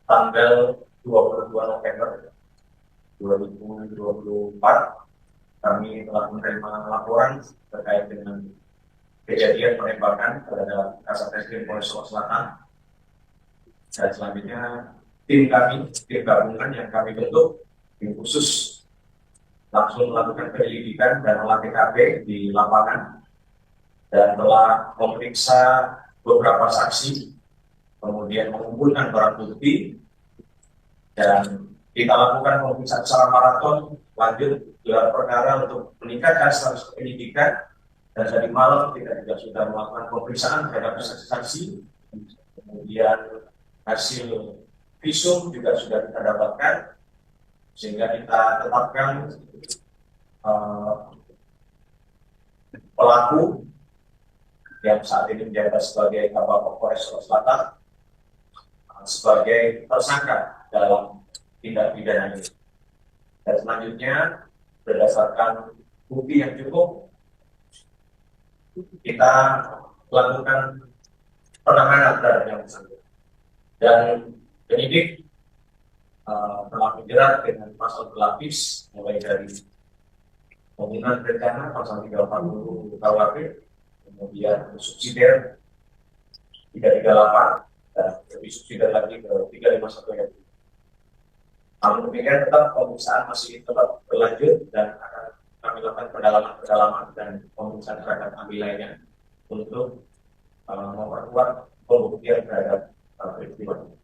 tanggal 22 November 2024 kami telah menerima laporan terkait dengan kejadian penembakan terhadap Kasat Reskrim Polres Solo Selatan. Dan selanjutnya tim gabungan yang kami bentuk, tim khusus, langsung melakukan penyelidikan dan olah TKP di lapangan dan telah memeriksa beberapa saksi, kemudian mengumpulkan barang bukti, dan kita lakukan pemeriksaan secara maraton lanjut gelar perkara untuk meningkatkan status penyelidikan. Dan tadi malam kita juga sudah melakukan pemeriksaan terhadap saksi-saksi, kemudian hasil visum juga sudah kita dapatkan, sehingga kita tetapkan pelaku yang saat ini menjabat sebagai Kabapok Polres Solo Selatan sebagai tersangka dalam tindak pidana ini. Dan selanjutnya berdasarkan bukti yang cukup, kita lakukan penahanan terhadap yang bersangkutan. Dan penyidik telah menjerat dengan pasal berlapis mulai dari pembunuhan berencana pasal 340 KUHP, kemudian subsidiar 338 dan lebih subsidiar lagi ke 351 ayat. Namun demikian tetap pemeriksaan masih tetap berlanjut dan akan kami lakukan pendalaman dan pemeriksaan terhadap ambil lainnya untuk memperkuat pembuktian terhadap peristiwa ini.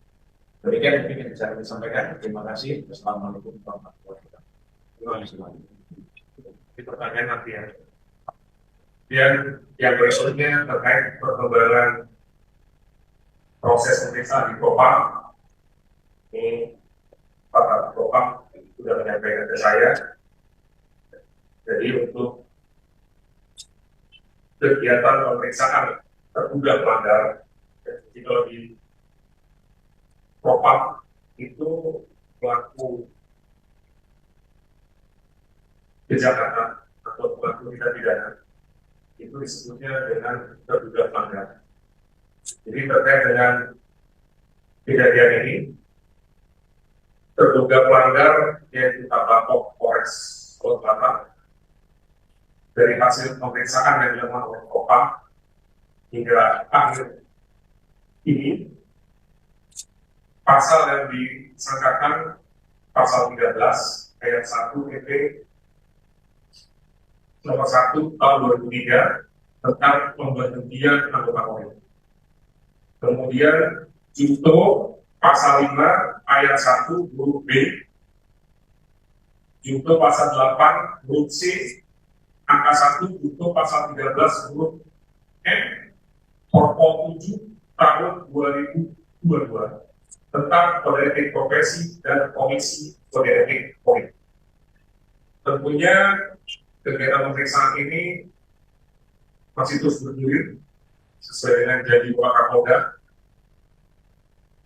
Demikian mungkin yang bisa kami sampaikan. Terima kasih. Assalamualaikum warahmatullahi wabarakatuh. Di pertanyaan nanti ya. Dan yang berikutnya terkait perkembangan proses pemeriksaan di Propam. Ini Pak Propam sudah menyampaikan ke saya. Jadi untuk kegiatan pemeriksaan terduga pelanggar, kalau di Propam itu pelaku kejahatan atau pelaku tindak pidana itu disebutnya dengan terduga pelanggar. Jadi terkait dengan kejadian ini, terduga pelanggar yaitu Kabapok Polres Solo Selatan dari hasil pemeriksaan yang dilakukan oleh Propam hingga akhir ini, pasal yang disangkakan pasal 13 ayat 1 PP nomor 1 tahun 2003 tentang pemberhentian anggota Polri. Kemudian junto pasal 5 ayat 1 huruf B, junto pasal 8 huruf C, angka 1 junto pasal 13 huruf M, Perpol 7 tahun 2022 tentang kode etik profesi dan komisi kode etik Polri. Tentunya kegiatan pemeriksaan ini masih terus bergulir sesuai dengan janji Pak Kapolda,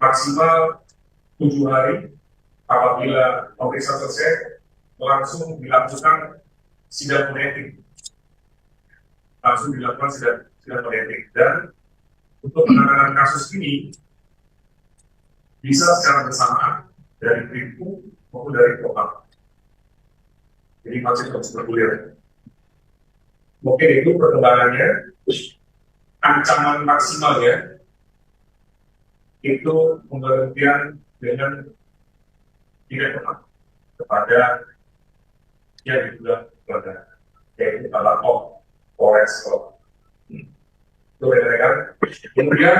maksimal 7 hari. Apabila pemeriksaan selesai, langsung dilakukan sidang kode etik. Sidang kode etik. Dan untuk penanganan kasus ini bisa secara bersamaan dari Brimob maupun dari Propam. Jadi masih terus bergulir. Mungkin itu perkembangannya. Ancaman maksimalnya itu pemberhentian dengan tidak pernah kepada yang diduga pelanggar, yaitu Kabapok Polres Solo. Itu rekan-rekan. Kemudian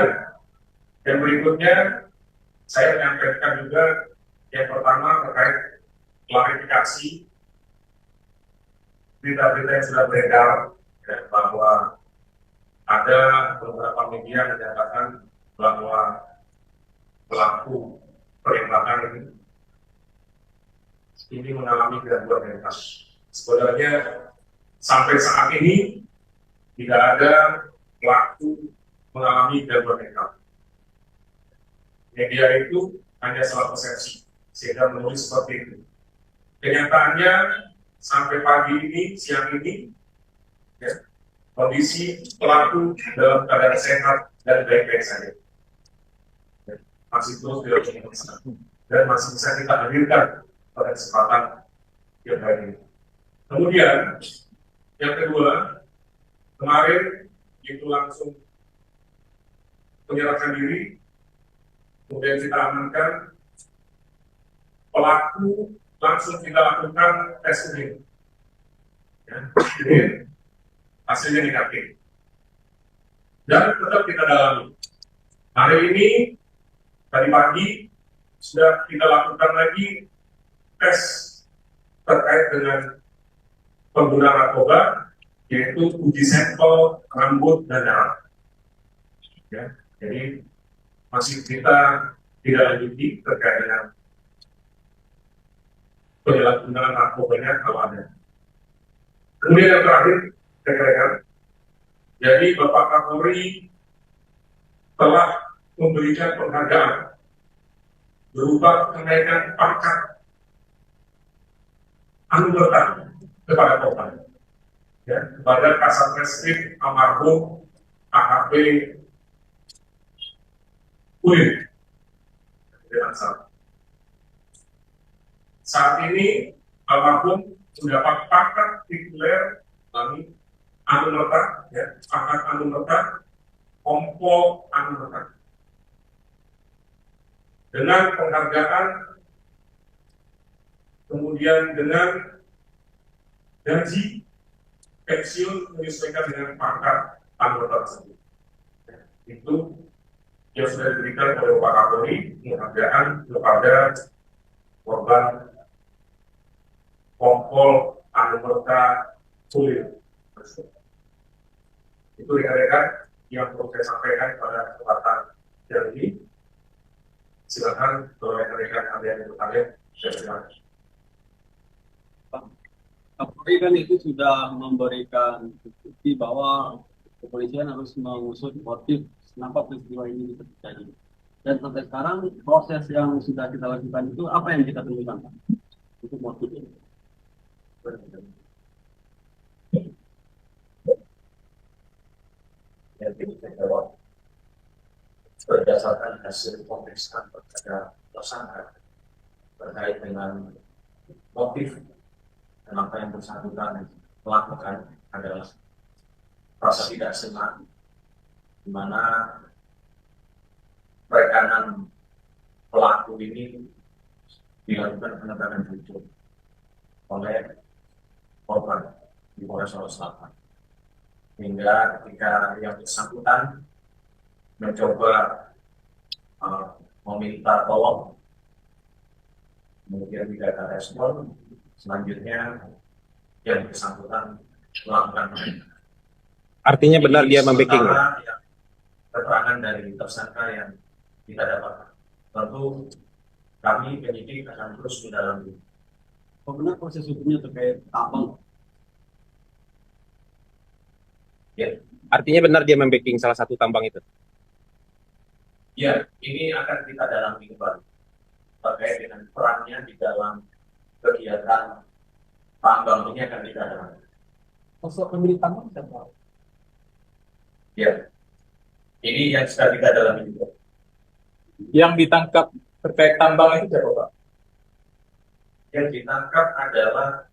yang berikutnya saya menyampaikan juga yang pertama terkait klarifikasi berita-berita yang sudah beredar ya, bahwa ada beberapa media menyatakan bahwa pelaku penembakan ini mengalami gangguan mental. Sebenarnya sampai saat ini tidak ada pelaku mengalami gangguan mental. Media itu hanya salah persepsi sehingga menulis seperti itu. Kenyataannya sampai pagi ini, siang ini, ya, kondisi pelaku dalam keadaan sehat dan baik-baik saja. masih terus dilakukan dan masih bisa kita hadirkan pada kesempatan yang hari ini. Kemudian yang kedua, kemarin itu langsung menyerahkan diri, kemudian kita amankan, pelaku langsung kita lakukan tes urin. Ya, jadi hasilnya negatif. Dan tetap kita dalami. Hari ini, tadi pagi, sudah kita lakukan lagi tes terkait dengan pengguna narkoba, yaitu uji sampel rambut dan darah. Ya, jadi masih kita tidak lanjuti terkait dengan penyalahgunaan narkobanya kalau ada. Kemudian yang terakhir, rekan-rekan, jadi Bapak Kapolri telah memberikan penghargaan berupa kenaikan pangkat anugerah kepada korban, ya, kepada Kasat Reskrim almarhum AKP Uin. Saat ini almarhum mendapat pangkat tituler kami anumerta, ya, pangkat anumerta, kompol anumerta. Dengan penghargaan, kemudian dengan gaji pensiun menyesuaikan dengan pangkat anumerta tersebut. Itu yang sudah diberikan oleh Pak Kapolri, penghargaan kepada korban kompol anumerta Kulir. Itu rekan-rekan yang perlu saya sampaikan pada kesempatan yang ini. Silakan kalau rekan-rekan ada yang bertanya, saya silakan. Kapolri kan itu sudah memberikan bukti bahwa kepolisian harus mengusut motif kenapa peristiwa ini bisa terjadi. Dan sampai sekarang proses yang sudah kita lakukan itu apa yang kita temukan untuk motif ini? Yang kita jawab berdasarkan hasil pemeriksaan terhadap tersangka terkait dengan motif kenapa yang bersangkutan melakukan adalah rasa tidak senang, di mana rekanan pelaku ini dilakukan penegakan hukum oleh korban di Polres Solo Selatan. Hingga ketika yang bersangkutan mencoba meminta tolong, kemudian tidak ada respon, selanjutnya yang bersangkutan melakukan. Artinya benar dia membacking. Keterangan dari tersangka yang kita dapatkan. Tentu kami penyidik akan terus mendalami. Bagaimana proses hukumnya terkait tambang? Ya. Artinya benar dia membacking salah satu tambang itu. Ya, ini akan kita dalami kembali terkait dengan perannya di dalam kegiatan tambang ini akan kita dalami. Sosok pemilik tambang siapa? Ya, ini yang sudah kita dalami juga. Yang ditangkap terkait tambang itu siapa, Pak? Yang ditangkap adalah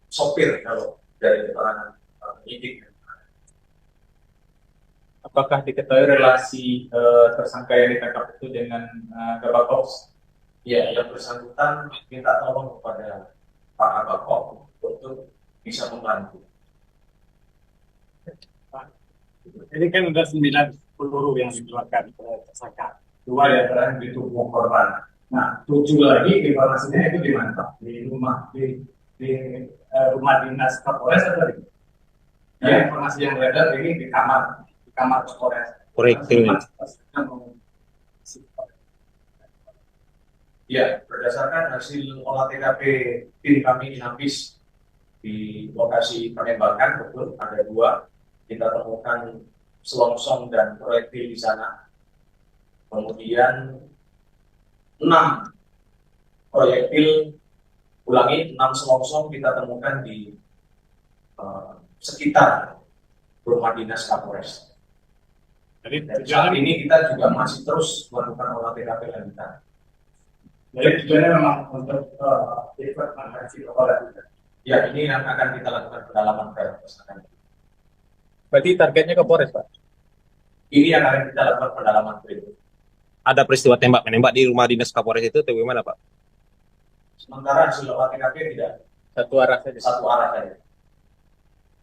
sopir kalau dari keterangan penyidik. Apakah diketahui relasi tersangka yang ditangkap itu dengan Kabak-Ops? Ya, yang bersangkutan minta tolong kepada Pak Kabak-Ops untuk bisa membantu. Ini kan ada 9 peluru yang dikeluarkan oleh tersangka. 2 diantaranya di tubuh korban. Nah, 7 lagi informasinya itu di mana, Pak? Di rumah Rumah dinas Kapolres atau di? Ya, informasi yang beredar ini di kamar Kapolres. Korektif. Ya, berdasarkan hasil olah TKP tim kami Inavis di lokasi penembakan, betul ada 2. Kita temukan selongsong dan proyektil di sana. Kemudian 6 proyektil, 6 selongsong kita temukan di sekitar rumah dinas Kapolres. Jadi Dan saat ini kita juga masih terus melakukan olah TKP lanjutan. Jadi tujuannya memang untuk mengatasi kepala. Ya, ini yang akan kita lakukan pendalaman terhadap tersangka. berarti targetnya ke Polres, Pak. Ini yang akan kita lakukan pendalaman berikut. Ada peristiwa tembak menembak di rumah dinas Kapolres itu atau gimana, Pak? Sementara hasil olah TKP tidak Satu arah saja. satu arah saja.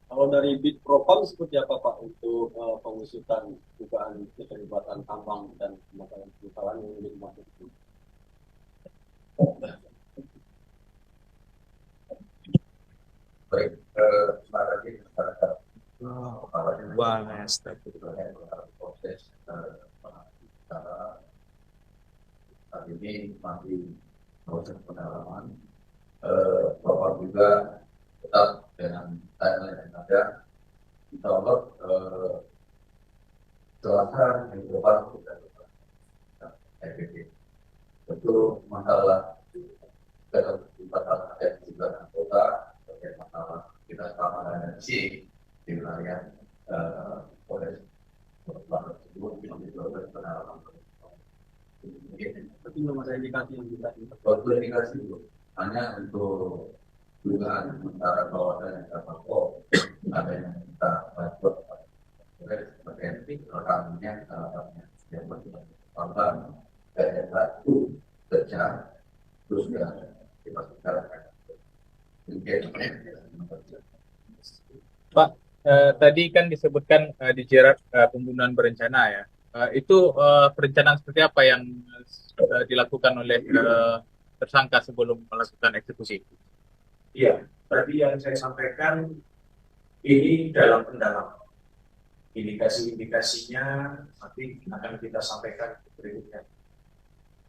Kalau dari Bid Propam seperti apa Pak untuk pengusutan dugaan keterlibatan tambang dan kemakaran yang dimaksud itu? Baik, terima kasih masyarakat. Proses saat ini masih proses pendalaman. Bapak juga tetap dengan timeline yang ada. Insya Allah Selasa minggu depan kita efektif. Tentu masalah keterlibatan ada juga anggota terkait masalah kita keamanan energi di wilayah Polres Barat tersebut dilakukan pendalaman. Tapi belum ada indikasi yang bisa Suatu indikasi hanya untuk dugaan sementara bahwa ada yang terpapar, ada yang kita buat berhenti rekamnya yang berkorban dari satu sejak terus kita bicarakan. Pak, tadi kan disebutkan dijerat pembunuhan berencana ya. Itu perencanaan seperti apa yang dilakukan oleh tersangka sebelum melakukan eksekusi? Iya, tadi yang saya sampaikan ini dalam pendalaman. Indikasi-indikasinya nanti akan kita sampaikan berikutnya.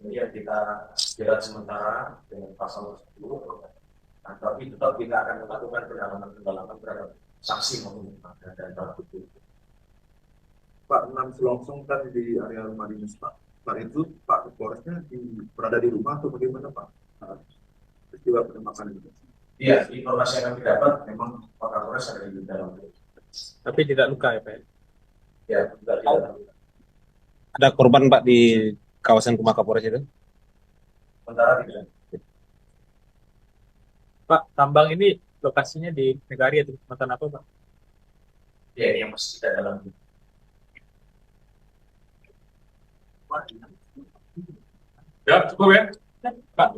Kemudian kita jerat sementara dengan pasal tersebut, tapi tetap kita akan melakukan pendalaman terhadap saksi maupun dan barang bukti. Pak, 6 selongsong kan di area rumah dinas Pak. Pak itu Pak Kapolresnya berada di rumah atau bagaimana Pak? Peristiwa penembakan itu. Iya, informasi yang kami dapat memang Pak Kapolres ada di dalam. Tapi tidak luka ya Pak? Ya, tidak. Ada korban, Pak, di kawasan rumah Kapolres itu? Sementara tidak. Pak, tambang ini lokasinya di Negari atau Kecamatan apa Pak? Ya, ini yang masih kita dalam. Ya, cukup ya. Pak,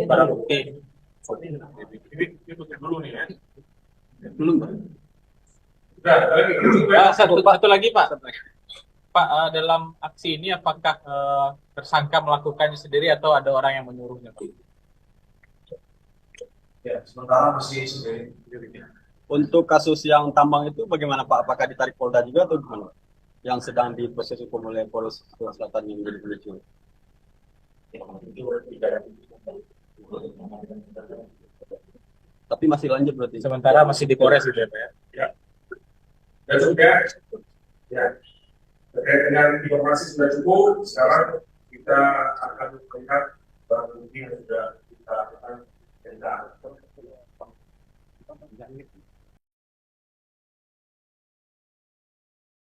barang bukti. Ini tutup dulu nih ya. belum Pak. Udah, lagi cukup ya. Satu lagi Pak. Pak, dalam aksi ini apakah tersangka melakukannya sendiri atau ada orang yang menyuruhnya Pak? Ya, sementara masih sendiri. Untuk kasus yang tambang itu bagaimana Pak? Apakah ditarik Polda juga atau gimana? Yang sedang diproses hukum oleh Polres Selatan yang menjadi pemicu. Tapi masih lanjut berarti. Sementara masih di Polres gitu ya Pak ya? Ya. Sudah cukup ya. Ya. Terkait dengan informasi sudah cukup. Sekarang kita akan melihat barang bukti yang sudah kita lakukan.